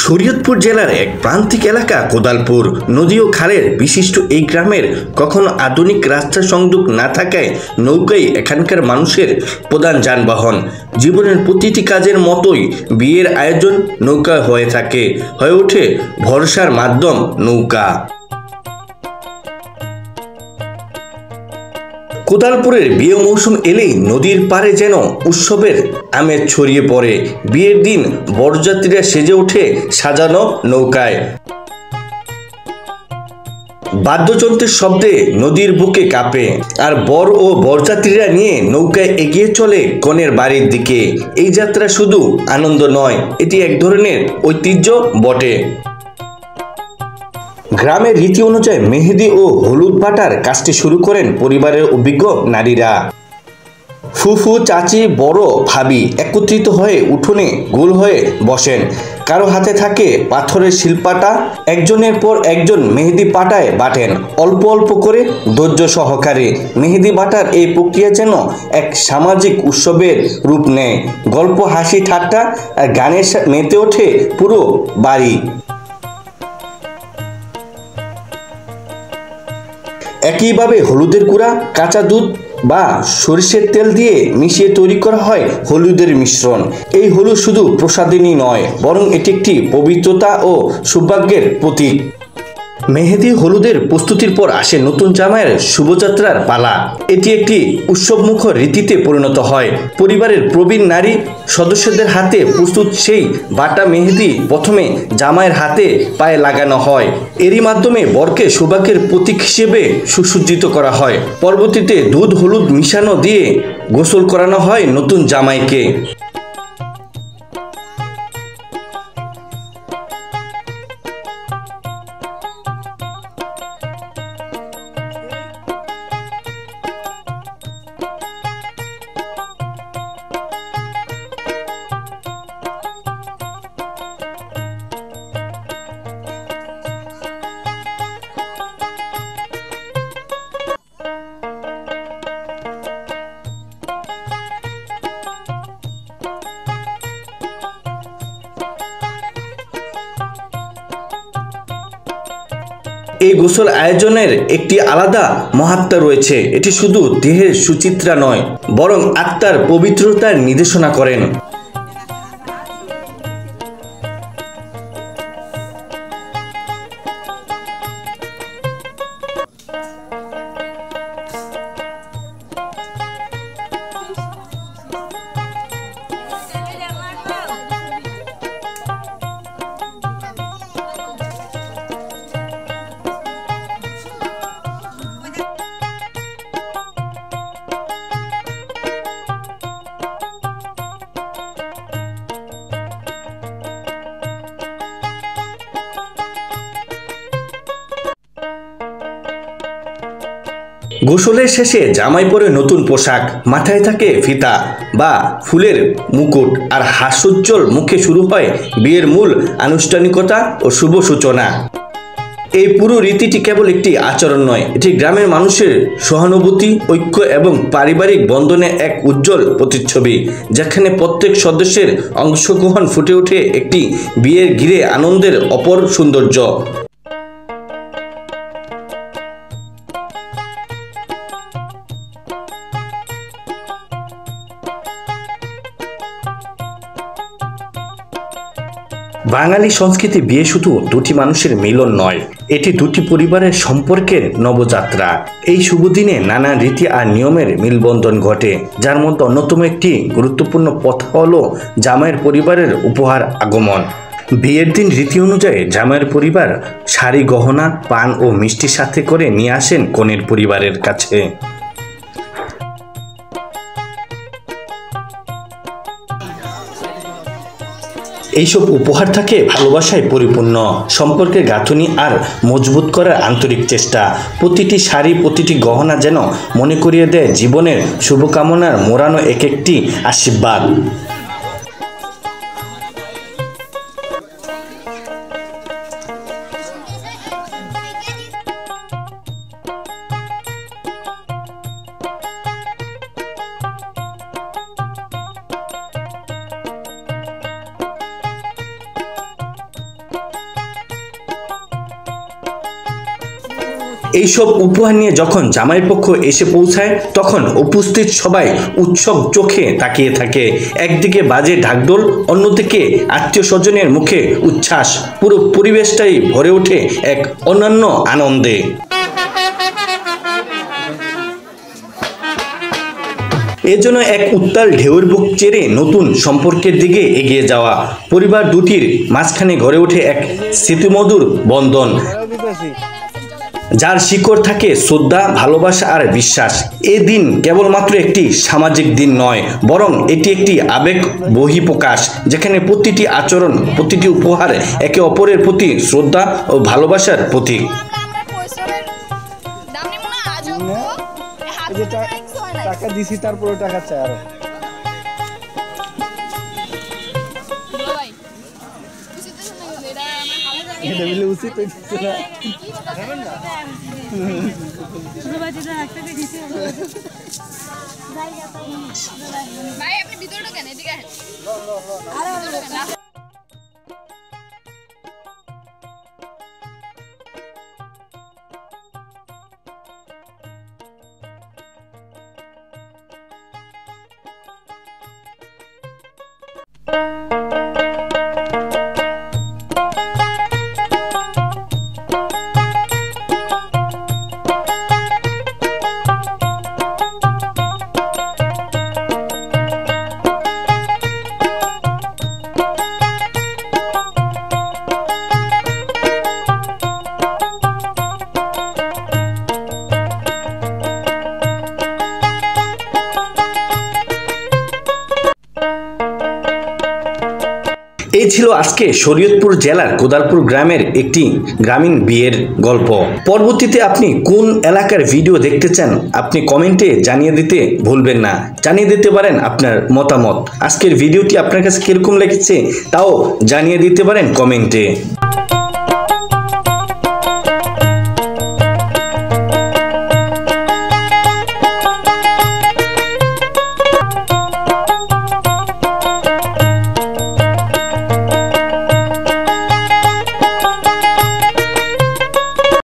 শরীয়তপুর জেলার এক প্রান্তিক এলাকা কোদালপুর। নদী ও খালের বিশিষ্ট এই গ্রামের কখনো আধুনিক রাস্তা সংযোগ না থাকায় নৌকাই এখানকার মানুষের প্রধান যানবাহন। জীবনের প্রতিটি কাজের মতোই বিয়ের আয়োজন নৌকা হয়ে থাকে, হয়ে ওঠে ভরসার মাধ্যম নৌকা। কোদালপুরের বিয়ে মৌসুম এলেই নদীর পাড়ে যেন উৎসবের আমেজ ছড়িয়ে পড়ে। বিয়ের দিন বরযাত্রীরা সেজে ওঠে সাজানো নৌকায়। বাদ্যযন্ত্রের শব্দে নদীর বুকে কাঁপে, আর বর ও বরযাত্রীরা নিয়ে নৌকায় এগিয়ে চলে কনের বাড়ির দিকে। এই যাত্রা শুধু আনন্দ নয়, এটি এক ধরনের ঐতিহ্য বটে। গ্রামের রীতি অনুযায়ী মেহেদি ও হলুদ বাটার কাজটি শুরু করেন পরিবারের অভিজ্ঞ নারীরা। ফুফু, চাচি, বড় ভাবি একত্রিত হয়ে উঠোনে গোল হয়ে বসেন। কারো হাতে থাকে পাথরের শিলপাটা, একজনের পর একজন মেহেদি পাটায় বাটেন অল্প অল্প করে ধৈর্য সহকারে। মেহেদি বাটার এই প্রক্রিয়া যেন এক সামাজিক উৎসবের রূপ নেয়। গল্প, হাসি, ঠাট্টা আর গানের মেতে ওঠে পুরো বাড়ি। একইভাবে হলুদের গুঁড়া, কাঁচা দুধ বা সরিষার তেল দিয়ে মিশিয়ে তৈরি করা হয় হলুদের মিশ্রণ। এই হলুদ শুধু প্রসাদিনী নয়, বরং এটি একটি পবিত্রতা ও সৌভাগ্যের প্রতীক। মেহেদি হলুদের প্রস্তুতির পর আসে নতুন জামাইয়ের শুভযাত্রার পালা। এটি একটি উৎসবমুখর রীতিতে পরিণত হয়। পরিবারের প্রবীণ নারী সদস্যদের হাতে প্রস্তুত সেই বাটা মেহেদি প্রথমে জামাইয়ের হাতে পায়ে লাগানো হয়। এরই মাধ্যমে বরকে সৌভাগ্যের প্রতীক হিসেবে সুসজ্জিত করা হয়। পরবর্তীতে দুধ হলুদ মিশানো দিয়ে গোসল করানো হয় নতুন জামাইকে। এই গোসল আয়োজনের একটি আলাদা মাহাত্ম্য রয়েছে। এটি শুধু দেহের সুচিত্রা নয়, বরং আত্মার পবিত্রতার নির্দেশনা করেন। গোসলের শেষে জামাই পরে নতুন পোশাক, মাথায় থাকে ফিতা বা ফুলের মুকুট, আর হাস্যোজ্জ্বল মুখে শুরু হয় বিয়ের মূল আনুষ্ঠানিকতা ও শুভ সূচনা। এই পুরো রীতিটি কেবল একটি আচরণ নয়, এটি গ্রামের মানুষের সহানুভূতি, ঐক্য এবং পারিবারিক বন্ধনের এক উজ্জ্বল প্রতিচ্ছবি, যেখানে প্রত্যেক সদস্যের অংশগ্রহণ ফুটে ওঠে একটি বিয়ের ঘিরে আনন্দের অপর সৌন্দর্য। বাঙালি সংস্কৃতি বিয়ে শুধু দুটি মানুষের মিলন নয়, এটি দুটি পরিবারের সম্পর্কের নবযাত্রা। এই শুভ দিনে নানা রীতি আর নিয়মের মিলবন্ধন ঘটে, যার মধ্যে অন্যতম একটি গুরুত্বপূর্ণ কথা হলো জামাইয়ের পরিবারের উপহার আগমন। বিয়ের দিন রীতি অনুযায়ী জামাইয়ের পরিবার শাড়ি, গহনা, পান ও মিষ্টি সাথে করে নিয়ে আসেন কনের পরিবারের কাছে। এইসব উপহার থাকে ভালোবাসায় পরিপূর্ণ, সম্পর্কের গাঁথনি আর মজবুত করার আন্তরিক চেষ্টা। প্রতিটি শাড়ি, প্রতিটি গহনা যেন মনে করিয়ে দেয় জীবনের শুভকামনার মোড়ানো এক একটি আশীর্বাদ। এইসব উপহার নিয়ে যখন জামাইপক্ষ এসে পৌঁছায় তখন উপস্থিত সবাই উৎসব চোখে তাকিয়ে থাকে। একদিকে বাজে ঢাকঢোল, অন্যদিকে আত্মীয় স্বজনের মুখে উচ্ছ্বাস। পুরো পরিবেশটাই ভরে ওঠে এক অনন্য আনন্দে। এজন্য এক উত্তাল ঢেউয়ের বুক চেড়ে নতুন সম্পর্কের দিকে এগিয়ে যাওয়া। পরিবার দুটির মাঝখানে গড়ে ওঠে এক স্মৃতিমধুর বন্ধন, যার শিকড় থাকে শ্রদ্ধা, ভালোবাসা আর বিশ্বাস। এ দিন কেবলমাত্র একটি সামাজিক দিন নয়, বরং এটি একটি আবেগ বহিঃপ্রকাশ, যেখানে প্রতিটি আচরণ, প্রতিটি উপহার একে অপরের প্রতি শ্রদ্ধা ও ভালোবাসার প্রতীক। টাকা দিছি তারপরে টাকা চাই আরো। এটা বলে উচিত হইছে না। ভাই আপনি ভিতরে ঢোকেন, এদিকে আসেন। এই ছিল আজকে শরীয়তপুর জেলার কোদালপুর গ্রামের একটি গ্রামীণ বিয়ের গল্প। পরবর্তীতে আপনি কোন এলাকার ভিডিও দেখতে চান আপনি কমেন্টে জানিয়ে দিতে ভুলবেন না। জানিয়ে দিতে পারেন আপনার মতামত। আজকের ভিডিওটি আপনার কাছে কিরকম লেগেছে তাও জানিয়ে দিতে পারেন কমেন্টে।